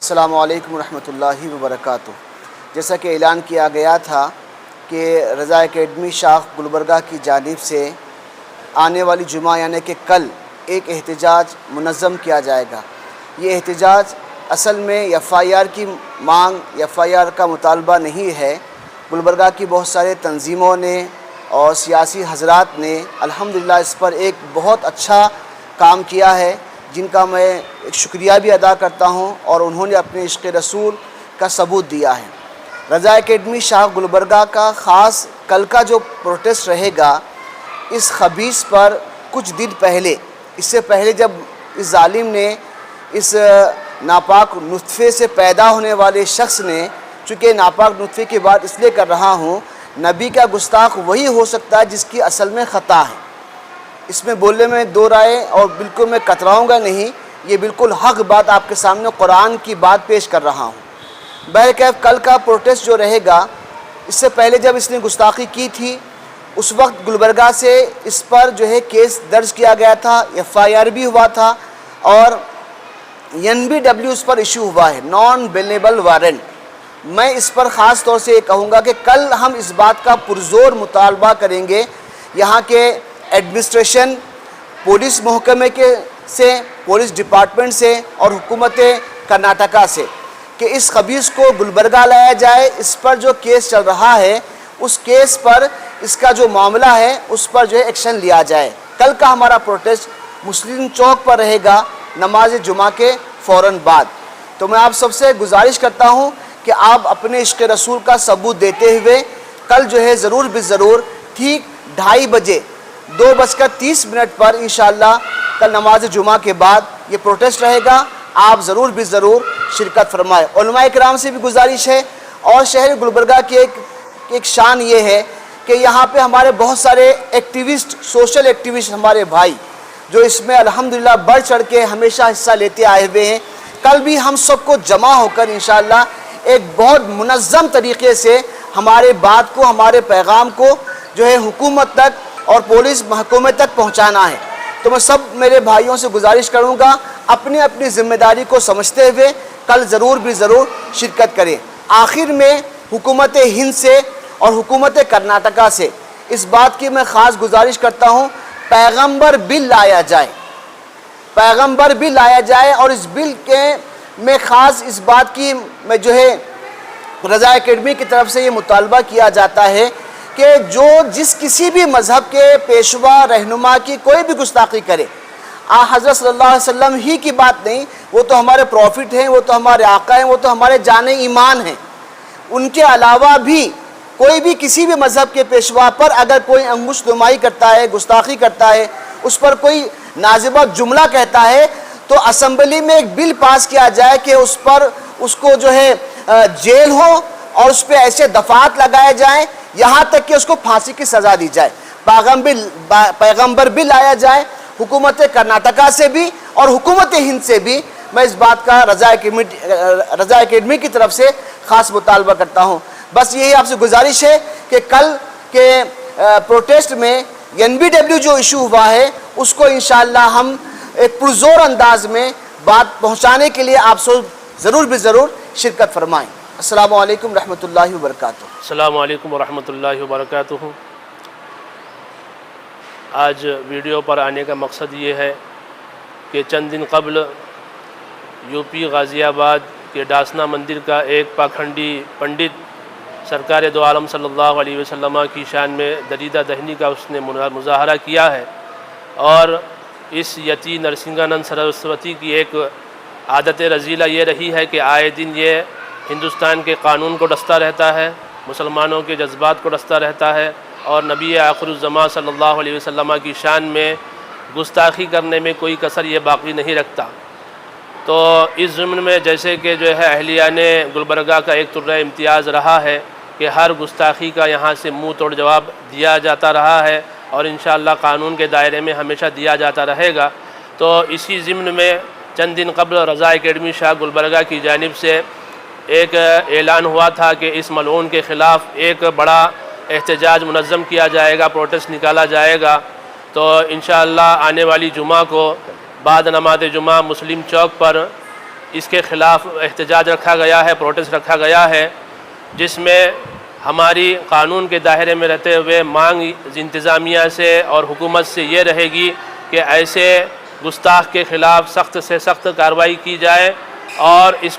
السلام علیکم ورحمۃ اللہ وبرکاتہ۔ جیسا کہ اعلان کیا گیا تھا کہ رضا اکیڈمی شاخ گلبرگہ کی جانب سے آنے والی جمعہ یعنی کہ کل ایک احتجاج منظم کیا جائے گا۔ یہ احتجاج اصل میں ایف آئی آر کی مانگ، ایف آئی آر کا مطالبہ نہیں ہے۔ گلبرگہ کی بہت سارے تنظیموں نے اور سیاسی حضرات نے الحمدللہ اس پر ایک بہت اچھا کام کیا ہے، جن کا میں ایک شکریہ بھی ادا کرتا ہوں، اور انہوں نے اپنے عشق رسول کا ثبوت دیا ہے۔ رضا اکیڈمی شاخ گلبرگہ کا خاص کل کا جو پروٹیسٹ رہے گا، اس خبیث پر کچھ دن پہلے، اس سے پہلے جب اس ظالم نے اس ناپاک نطفے سے پیدا ہونے والے شخص نے، چونکہ ناپاک نطفے کی بات اس لیے کر رہا ہوں، نبی کا گستاخ وہی ہو سکتا ہے جس کی اصل میں خطا ہے۔ اس میں بولنے میں دو رائے اور بالکل میں کتراؤں گا نہیں، یہ بالکل حق بات آپ کے سامنے قرآن کی بات پیش کر رہا ہوں۔ بہرکیف کل کا پروٹیسٹ جو رہے گا، اس سے پہلے جب اس نے گستاخی کی تھی، اس وقت گلبرگہ سے اس پر جو ہے کیس درج کیا گیا تھا، ایف آئی آر بھی ہوا تھا، اور NBW اس پر ایشو ہوا ہے، نان بیلیبل وارنٹ۔ میں اس پر خاص طور سے یہ کہوں گا کہ کل ہم اس بات کا پرزور مطالبہ کریں گے یہاں کے ایڈمنسٹریشن، پولیس محکمے سے، پولیس ڈپارٹمنٹ سے اور حکومت کرناٹکا سے، کہ اس خبیث کو گلبرگہ لایا جائے۔ اس پر جو کیس چل رہا ہے، اس کیس پر، اس کا جو معاملہ ہے اس پر جو ہے ایکشن لیا جائے۔ کل کا ہمارا پروٹیسٹ مسلم چوک پر رہے گا نماز جمعہ کے فوراً بعد۔ تو میں آپ سب سے گزارش کرتا ہوں کہ آپ اپنے عشق رسول کا ثبوت دیتے ہوئے کل جو ہے ضرور بضرور ٹھیک 2:30 بجے 2:30 پر انشاءاللہ کل نماز جمعہ کے بعد یہ پروٹیسٹ رہے گا، آپ ضرور ضرور شرکت فرمائیں۔ علماء کرام سے بھی گزارش ہے، اور شہر گلبرگہ کی ایک شان یہ ہے کہ یہاں پہ ہمارے بہت سارے ایکٹیوسٹ، سوشل ایکٹیوسٹ ہمارے بھائی، جو اس میں الحمدللہ بڑھ چڑھ کے ہمیشہ حصہ لیتے آئے ہوئے ہیں۔ کل بھی ہم سب کو جمع ہو کر انشاءاللہ ایک بہت منظم طریقے سے ہمارے بات کو، ہمارے پیغام کو جو ہے حکومت تک اور پولیس محکمے تک پہنچانا ہے۔ تو میں سب میرے بھائیوں سے گزارش کروں گا، اپنی اپنی ذمہ داری کو سمجھتے ہوئے کل ضرور شرکت کریں۔ آخر میں حکومت ہند سے اور حکومت کرناٹکا سے اس بات کی میں خاص گزارش کرتا ہوں، پیغمبر بل لایا جائے، پیغمبر بل لایا جائے، اور اس بل کے میں خاص اس بات کی میں جو ہے رضا اکیڈمی کی طرف سے یہ مطالبہ کیا جاتا ہے کہ جو جس کسی بھی مذہب کے پیشوا رہنما کی کوئی بھی گستاخی کرے، حضرت صلی اللہ علیہ وسلم ہی کی بات نہیں، وہ تو ہمارے پروفٹ ہیں، وہ تو ہمارے آقا ہیں، وہ تو ہمارے جان ایمان ہیں، ان کے علاوہ بھی کوئی بھی کسی بھی مذہب کے پیشوا پر اگر کوئی انگشت نمائی کرتا ہے، گستاخی کرتا ہے، اس پر کوئی نازیبہ جملہ کہتا ہے، تو اسمبلی میں ایک بل پاس کیا جائے کہ اس پر اس کو جو ہے جیل ہو، اور اس پہ ایسے دفعات لگائے جائیں یہاں تک کہ اس کو پھانسی کی سزا دی جائے۔ پیغمبر بل لایا جائے، حکومت کرناٹکا سے بھی اور حکومت ہند سے بھی میں اس بات کا رضا اکیڈمی کی طرف سے خاص مطالبہ کرتا ہوں۔ بس یہی آپ سے گزارش ہے کہ کل کے پروٹیسٹ میں NBW جو ایشو ہوا ہے، اس کو انشاءاللہ ہم ایک پرزور انداز میں بات پہنچانے کے لیے آپ ضرور شرکت فرمائیں۔ السلام علیکم ورحمۃ اللہ وبرکاتہ۔ السلام علیکم ورحمۃ اللہ وبرکاتہ۔ آج ویڈیو پر آنے کا مقصد یہ ہے کہ چند دن قبل UP غازی آباد کے ڈاسنا مندر کا ایک پاکھنڈی پنڈت سرکار دو عالم صلی اللہ علیہ وسلم کی شان میں دریدہ دہنی کا اس نے مظاہرہ کیا ہے، اور اس یتی نرسنگانند سرسوتی کی ایک عادت رذیلہ یہ رہی ہے کہ آئے دن یہ ہندوستان کے قانون کو ڈستا رہتا ہے، مسلمانوں کے جذبات کو ڈستا رہتا ہے، اور نبی آخر الزماں صلی اللہ علیہ وسلم کی شان میں گستاخی کرنے میں کوئی کسر یہ باقی نہیں رکھتا۔ تو اس ضمن میں جیسے کہ جو ہے اہلیان گلبرگہ کا ایک طرح امتیاز رہا ہے کہ ہر گستاخی کا یہاں سے منہ توڑ جواب دیا جاتا رہا ہے، اور انشاءاللہ قانون کے دائرے میں ہمیشہ دیا جاتا رہے گا۔ تو اسی ضمن میں چند دن قبل رضا اکیڈمی شاخ گلبرگہ کی جانب سے ایک اعلان ہوا تھا کہ اس ملعون کے خلاف ایک بڑا احتجاج منظم کیا جائے گا، پروٹیسٹ نکالا جائے گا۔ تو انشاءاللہ آنے والی جمعہ کو بعد نماز جمعہ مسلم چوک پر اس کے خلاف احتجاج رکھا گیا ہے، پروٹیسٹ رکھا گیا ہے، جس میں ہماری قانون کے دائرے میں رہتے ہوئے مانگ انتظامیہ سے اور حکومت سے یہ رہے گی کہ ایسے گستاخ کے خلاف سخت سے سخت کارروائی کی جائے اور اس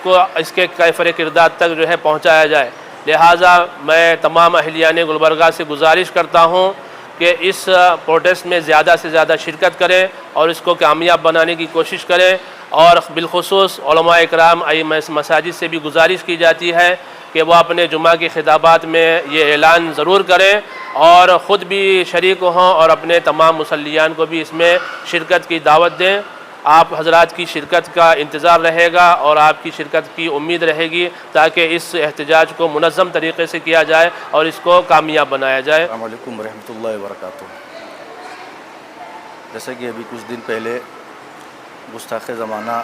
کے کیفر کردار تک جو ہے پہنچایا جائے۔ لہٰذا میں تمام اہلیان گلبرگہ سے گزارش کرتا ہوں کہ اس پروٹیسٹ میں زیادہ سے زیادہ شرکت کریں اور اس کو کامیاب بنانے کی کوشش کریں، اور بالخصوص علماء اکرام ائمہ مساجد سے بھی گزارش کی جاتی ہے کہ وہ اپنے جمعہ کے خطابات میں یہ اعلان ضرور کریں اور خود بھی شریک ہوں اور اپنے تمام مصلیان کو بھی اس میں شرکت کی دعوت دیں۔ آپ حضرات کی شرکت کا انتظار رہے گا اور آپ کی شرکت کی امید رہے گی تاکہ اس احتجاج کو منظم طریقے سے کیا جائے اور اس کو کامیاب بنایا جائے۔ السلام علیکم ورحمۃ اللہ وبرکاتہ۔ جیسا کہ ابھی کچھ دن پہلے گستاخ زمانہ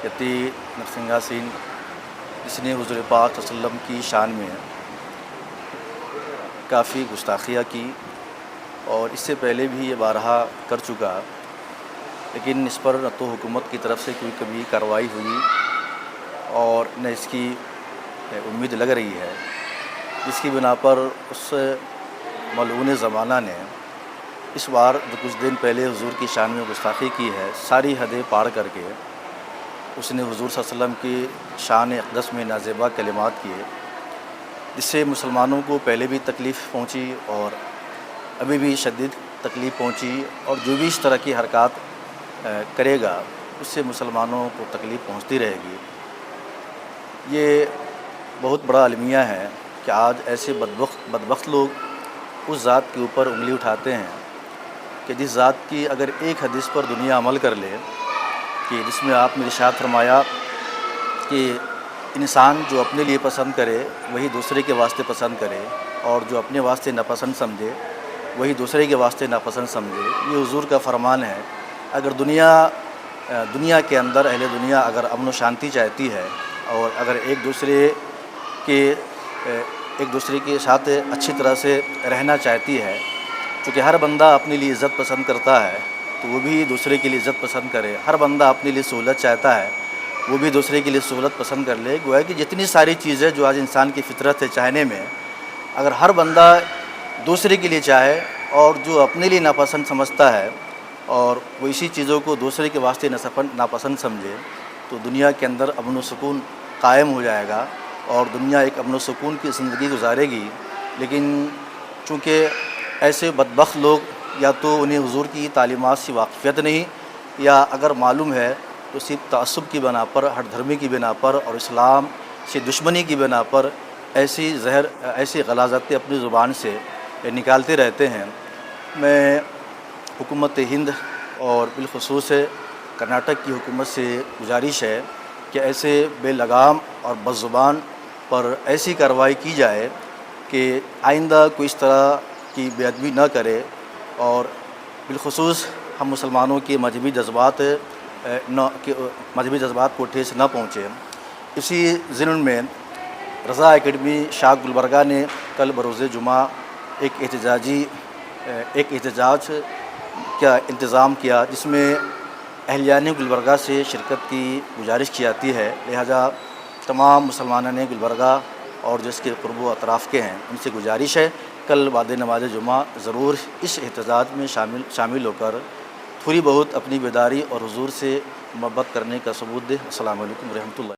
یتی نرسنگھا سنگھ، جس نے حضور پاک صلی اللہ علیہ وسلم کی شان میں کافی گستاخیاں کی اور اس سے پہلے بھی یہ بارہا کر چکا، لیکن اس پر نہ تو حکومت کی طرف سے کوئی کبھی کارروائی ہوئی اور نہ اس کی امید لگ رہی ہے، جس کی بنا پر اس ملعون زمانہ نے اس بار جو کچھ دن پہلے حضور کی شان میں گستاخی کی ہے، ساری حدیں پار کر کے اس نے حضور صلی اللہ علیہ وسلم کی شان اقدس میں نازیبا کلمات کیے، جس سے مسلمانوں کو پہلے بھی تکلیف پہنچی اور ابھی بھی شدید تکلیف پہنچی، اور جو بھی اس طرح کی حرکات کرے گا اس سے مسلمانوں کو تکلیف پہنچتی رہے گی۔ یہ بہت بڑا المیہ ہے کہ آج ایسے بدبخت لوگ اس ذات کے اوپر انگلی اٹھاتے ہیں کہ جس ذات کی اگر ایک حدیث پر دنیا عمل کر لے، کہ جس میں آپ نے ارشاد فرمایا کہ انسان جو اپنے لیے پسند کرے وہی دوسرے کے واسطے پسند کرے، اور جو اپنے واسطے ناپسند سمجھے وہی دوسرے کے واسطے ناپسند سمجھے، یہ حضور کا فرمان ہے۔ اگر دنیا کے اندر اہل دنیا اگر امن و شانتی چاہتی ہے اور اگر ایک دوسرے کے ساتھ اچھی طرح سے رہنا چاہتی ہے، چونکہ ہر بندہ اپنے لیے عزت پسند کرتا ہے تو وہ بھی دوسرے کے لیے عزت پسند کرے، ہر بندہ اپنے لیے سہولت چاہتا ہے وہ بھی دوسرے کے لیے سہولت پسند کر لے۔ گویا کہ جتنی ساری چیزیں جو آج انسان کی فطرت ہے چاہنے میں، اگر ہر بندہ دوسرے کے لیے چاہے اور جو اپنے لیے ناپسند سمجھتا ہے اور وہ اسی چیزوں کو دوسرے کے واسطے ناپسند سمجھے، تو دنیا کے اندر امن و سکون قائم ہو جائے گا اور دنیا ایک امن و سکون کی زندگی گزارے گی۔ لیکن چونکہ ایسے بدبخت لوگ یا تو انہیں حضور کی تعلیمات سے واقفیت نہیں، یا اگر معلوم ہے تو صرف تعصب کی بنا پر، ہٹ دھرمی کی بنا پر اور اسلام سے دشمنی کی بنا پر ایسی غلاظتیں اپنی زبان سے نکالتے رہتے ہیں۔ میں حکومت ہند اور بالخصوص کرناٹک کی حکومت سے گزارش ہے کہ ایسے بے لگام اور بد زبان پر ایسی کارروائی کی جائے کہ آئندہ کوئی اس طرح کی بے ادبی نہ کرے، اور بالخصوص ہم مسلمانوں کے مذہبی جذبات کو ٹھیس نہ پہنچے۔ اسی ضمن میں رضا اکیڈمی شاخ گلبرگہ نے کل بروز جمعہ ایک احتجاج کا انتظام کیا، جس میں اہلیان گلبرگہ سے شرکت کی گزارش کی جاتی ہے۔ لہذا تمام مسلمانان گلبرگہ اور جس کے قرب و اطراف کے ہیں ان سے گزارش ہے کل بعد نماز جمعہ ضرور اس احتجاج میں شامل ہو کر تھوڑی بہت اپنی بیداری اور حضور سے محبت کرنے کا ثبوت دے۔ السلام علیکم ورحمۃ اللہ۔